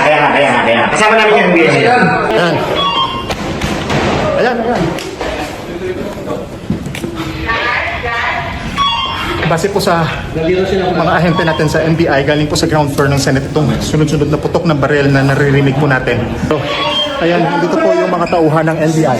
Kaya. Kasama namin yung NBA. Ayan. Base po sa mga ahente natin sa NBI, galing po sa ground floor ng Senate itong sunod-sunod na putok ng barel na naririnig po natin. So, ayan, dito po yung mga tauhan ng NBI.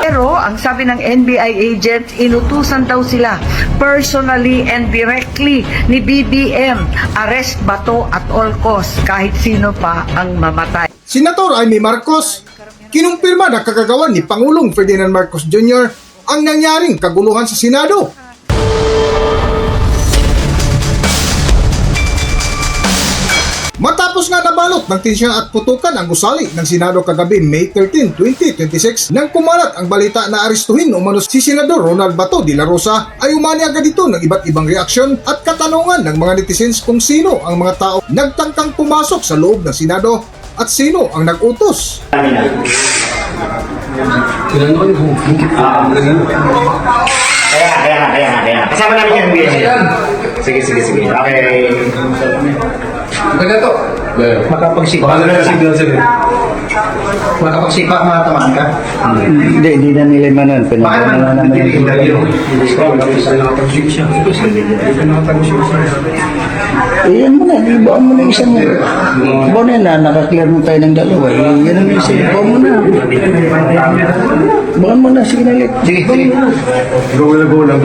Pero ang sabi ng NBI agents, inutusan daw sila personally and directly ni BBM, arrest bato at all costs kahit sino pa ang mamatay. Senator Amy Marcos, kinumpirma na kagagawan ni Pangulong Ferdinand Marcos Jr. ang nangyaring kaguluhan sa Senado. Matapos nga nabalot ng tensyon at putukan ang gusali ng Senado kagabi May 13, 2026 nang kumalat ang balita na arestuhin umano si Senador Ronald Bato de la Rosa, ay umani agad ito ng iba't ibang reaksyon at katanungan ng mga netizens kung sino ang mga tao nagtangkang pumasok sa loob ng Senado at sino ang nag-utos. Kaya. Kasama namin yung NBA. Sige. Okay. Ganito. Makapagsipa. Makapagsipa, matamaan ka? Hindi na nila manon. Pinagawa na naman yung yan mo na, ibaan mo na isang mo. Ibaan na yan, nakaklear mo tayo ng dalawa. Yan ang isa, ibaan mo na. Ibaan mo na, sige na ulit. Sige. Go lang.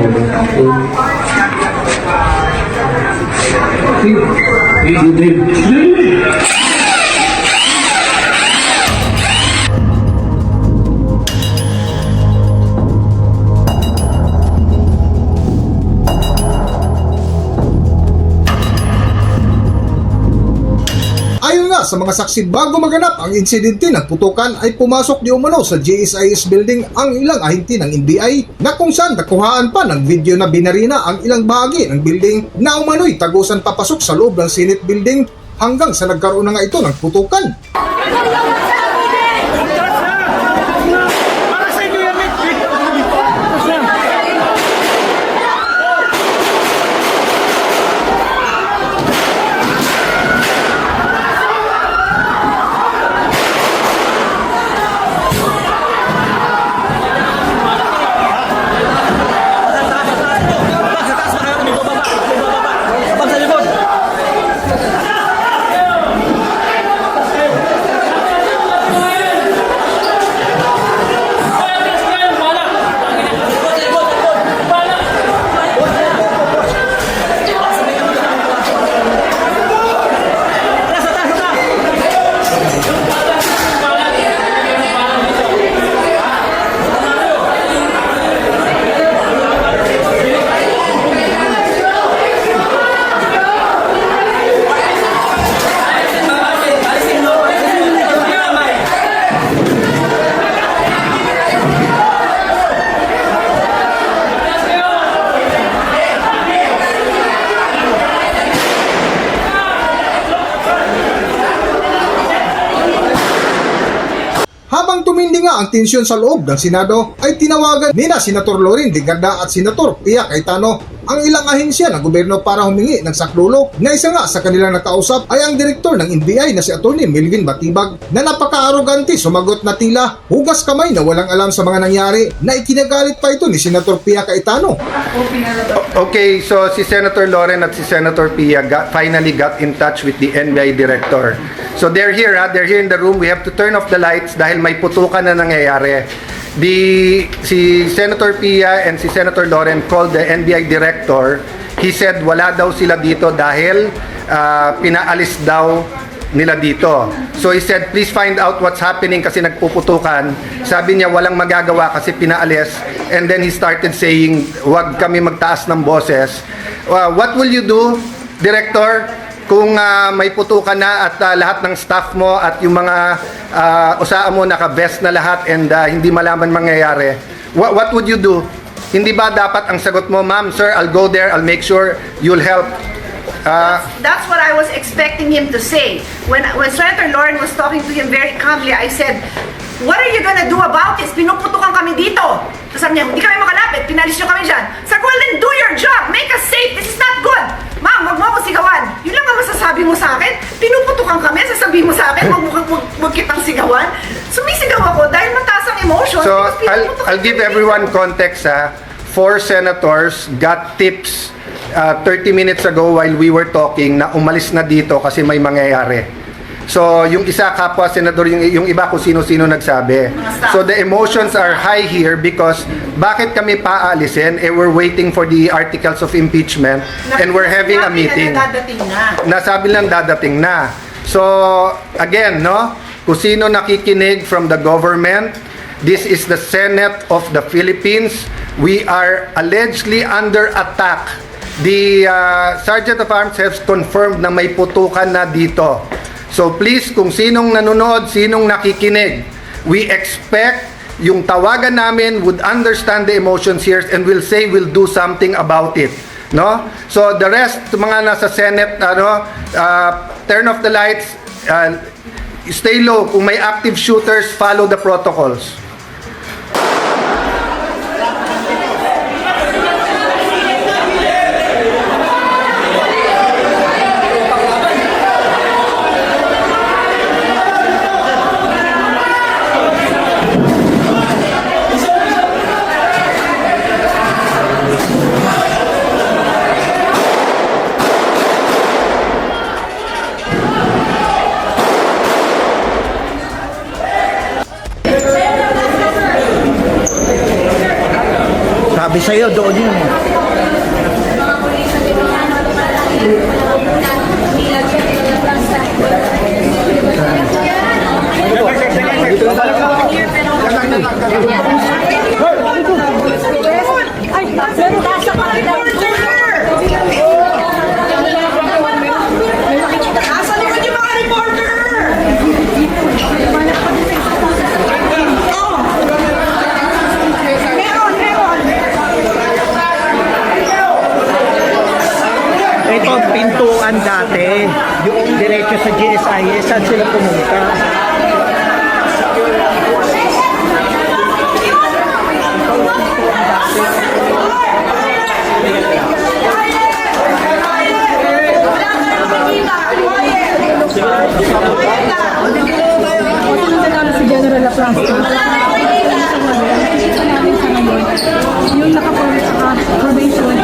Ayon nga sa mga saksi, bago maganap ang insidente ng putukan ay pumasok di umano sa GSIS building ang ilang ahente ng NBI na kung saan nakuhaan pa ng video na binarina ang ilang bahagi ng building na umano'y tagusan papasok sa loob ng Senate building hanggang sa nagkaroon na nga ito ng putukan. Habang tumindi nga ang tensyon sa loob ng Senado, ay tinawagan nina Senator Loren Legarda at Senator Pia Cayetano ang ilang ahensya ng gobyerno para humingi ng saklolo, na isa nga sa kanilang nakausap ay ang direktor ng NBI na si Atty. Melvin Batibag, na napaka-arogante sumagot na tila hugas kamay na walang alam sa mga nangyari, na ikinagalit pa ito ni Senator Pia Cayetano. Okay, so si Senator Loren at si Senator Pia finally got in touch with the NBI director. So they're here in the room. We have to turn off the lights dahil may putukan na nangyayari. Si Senator Pia and si Senator Loren called the NBI director. He said wala daw sila dito dahil pinaalis daw nila dito. So he said, please find out what's happening kasi nagpuputukan. Sabi niya walang magagawa kasi pinaalis. And then he started saying, wag kami magtaas ng boses. What will you do, Director, kung may putukan na at lahat ng staff mo at yung mga usaan mo naka-vest na lahat and hindi malaman mangyayari? What would you do? Hindi ba dapat ang sagot mo, ma'am, sir, I'll go there, I'll make sure you'll help. That's what I was expecting him to say. When Senator Lauren was talking to him very calmly, I said, "What are you gonna do about this? Pinuputukan kami dito." Tapos sabi niya, "Hindi kami makalapit, pinalis niyo kami dyan." Sabi ko, "Well, then do your job. Make us safe. This is not good. Ma'am, wag mo ako sigawan." Yun lang ang masasabi mo sa akin. Pinuputukan kami, sasabihin mo sa akin, wag kitang sigawan. Sumisigaw ako dahil mataas ang emotion. So, because pinuputukan I'll give kami everyone dito. context. 4 senators got tips 30 minutes ago while we were talking na umalis na dito kasi may mangyayari. So, yung isa kapwa senador, yung iba kung sino-sino nagsabi. So, the emotions are high here because bakit kami paalisin? We're waiting for the articles of impeachment and we're having a meeting. Nasabi lang dadating na. So, again, no? Kung sino nakikinig from the government, this is the Senate of the Philippines. We are allegedly under attack. The Sergeant of Arms has confirmed na may putukan na dito. So please, kung sinong nanonood, sinong nakikinig, we expect yung tawagan namin would understand the emotions here and will say we'll do something about it. No? So the rest, mga nasa Senate, turn off the lights, stay low. Kung may active shooters, follow the protocols. Sabi sa'yo, doon yun eh. Ito ang pintuan dati, yung diretso sa GSIS, saan sila pumunta? Si General Laplace. Yung nakapolis sa probation.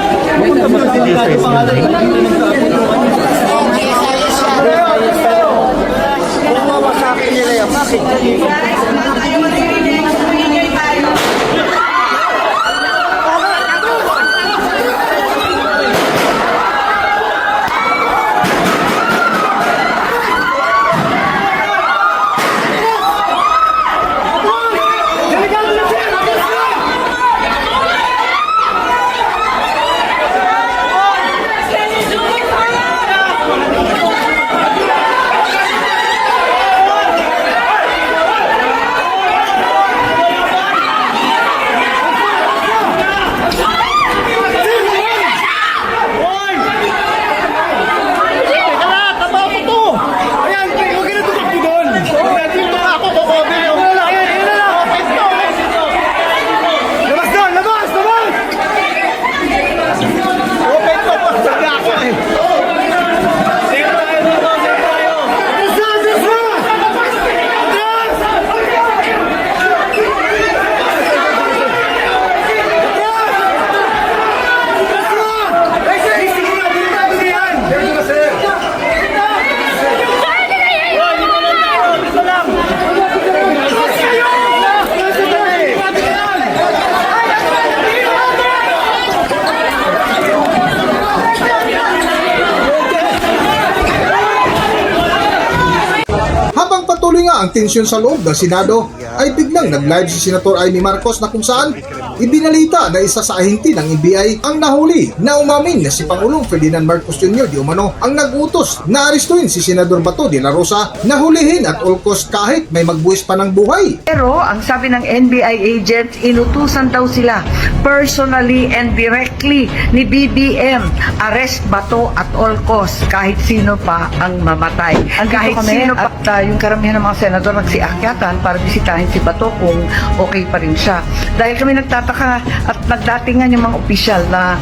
Patuloy nga ang tensyon sa loob ng Senado ay biglang nag-live si Senator Amy Marcos na kung saan Ibinalita na isa sa ahente ng NBI ang nahuli na umamin na si Pangulong Ferdinand Marcos Jr. di umano ang nag-utos na arestuin si Senador Bato de la Rosa na hulihin at all cost kahit may magbuwis pa ng buhay. Pero ang sabi ng NBI agent, inutusan daw sila personally and directly ni BBM, arrest Bato at all cost kahit sino pa ang mamatay. Kahit sino pa. At yung karamihan ng mga senador nagsiakyatan para bisitahin si Bato kung okay pa rin siya. Dahil kami nagtataka at nagdatingan yung mga opisyal na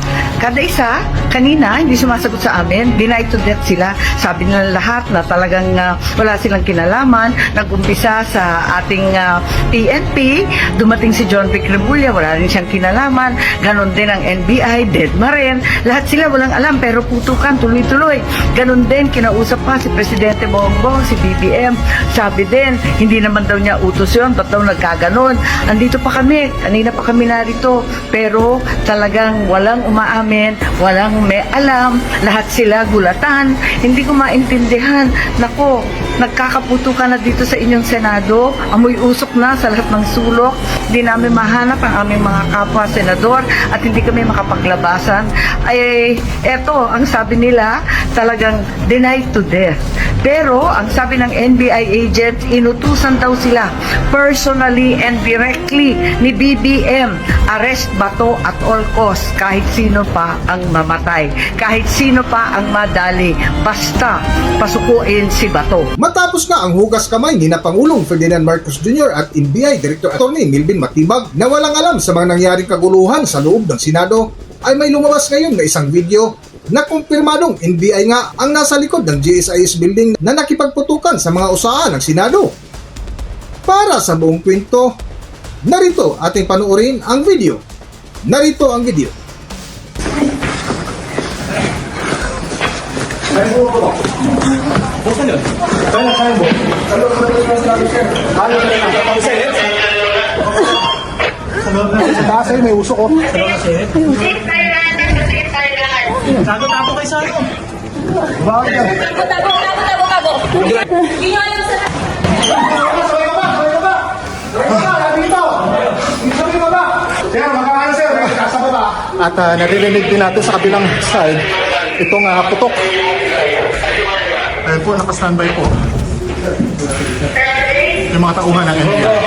kada isa, kanina, hindi sumasagot sa amin, denied to death sila. Sabi nila lahat na talagang wala silang kinalaman. Nag-umpisa sa ating PNP, dumating si John Vic Rebulla, wala rin siyang kinalaman. Ganon din ang NBI, dead ma rin. Lahat sila walang alam, pero putukan, tuloy-tuloy. Ganon din, kinausap pa si Presidente Bongbong, si BBM. Sabi din, hindi naman daw niya utos yun, ba't daw nagkaganon. Andito pa kami, kanina pa kami narito, pero talagang walang umaamin, walang may alam, lahat sila gulatan. Hindi ko maintindihan. Nako, nagkakaputukan na dito sa inyong Senado, amoy usok na sa lahat ng sulok, hindi namin mahanap ang aming mga kapwa senador at hindi kami makapaglabasan. Ay, eto, ang sabi nila, talagang denied to death. Pero, ang sabi ng NBI agent, inutusan daw sila personally and directly ni BBM, arrest Bato at all cost kahit sino pa ang mamatay, kahit sino pa ang madali, basta pasukuin si Bato. Matapos nga ang hugas kamay ni na Pangulong Ferdinand Marcos Jr. at NBI Director Attorney Milvin Matibag na walang alam sa mga nangyaring kaguluhan sa loob ng Senado, ay may lumabas ngayon na isang video na kumpirmadong NBI nga ang nasa likod ng GSIS building na nakipagputukan sa mga usahan ng Senado. Para sa buong kwento, narito ating panuorin ang video. Narito ang video. Sa taas ay may usok ko. Tago kayo sa ano? Tago. Hindi nyo alam sa... At naririnig din natin sa kabilang side itong putok. Ayun po, naka-standby po yung mga tauhan ng NBI.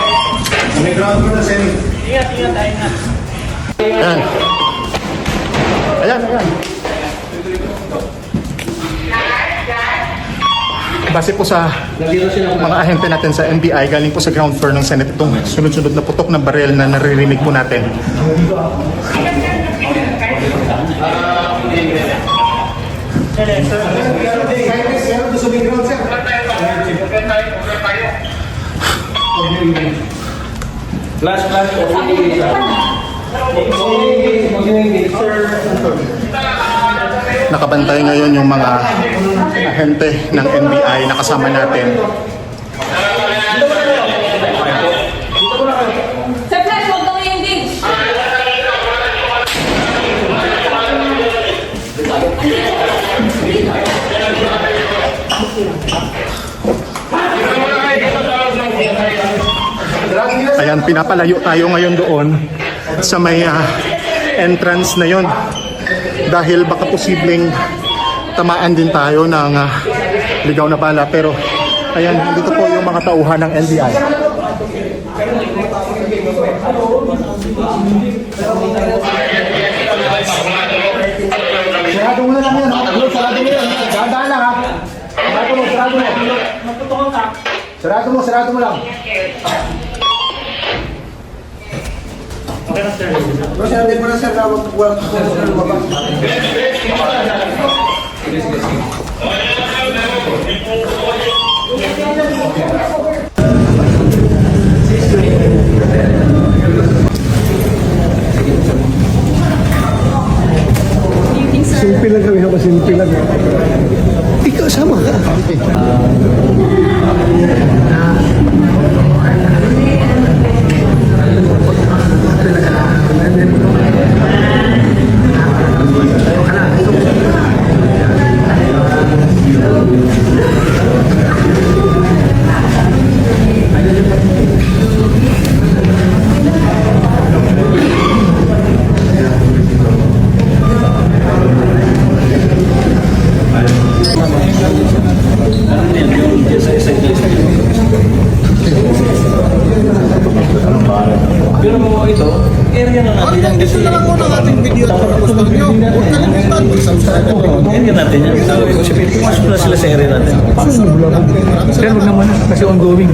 Ayan. Base po sa mga ahente natin sa NBI, galing po sa ground floor ng Senate itong sunod-sunod na putok ng baril na naririnig po natin. Nakabantay ngayon yung mga ahente ng NBI na kasama natin. Sa flash, huwag kang i-engage! Ayan, pinapalayo tayo ngayon doon sa may entrance na yon dahil baka posibleng tamaan din tayo ng ligaw na bala. Pero ayan, dito po yung mga tauhan ng NBI. Sarado mo na lang yan, sarado mo yan. Dahan-dahan lang, ha? Sarado mo lang. Simple lang kami, haba simple lang. Ikaw, sama ka. Tingnan natin yan. Pumasok na sila sa area natin. Pero wag naman kasi ongoing.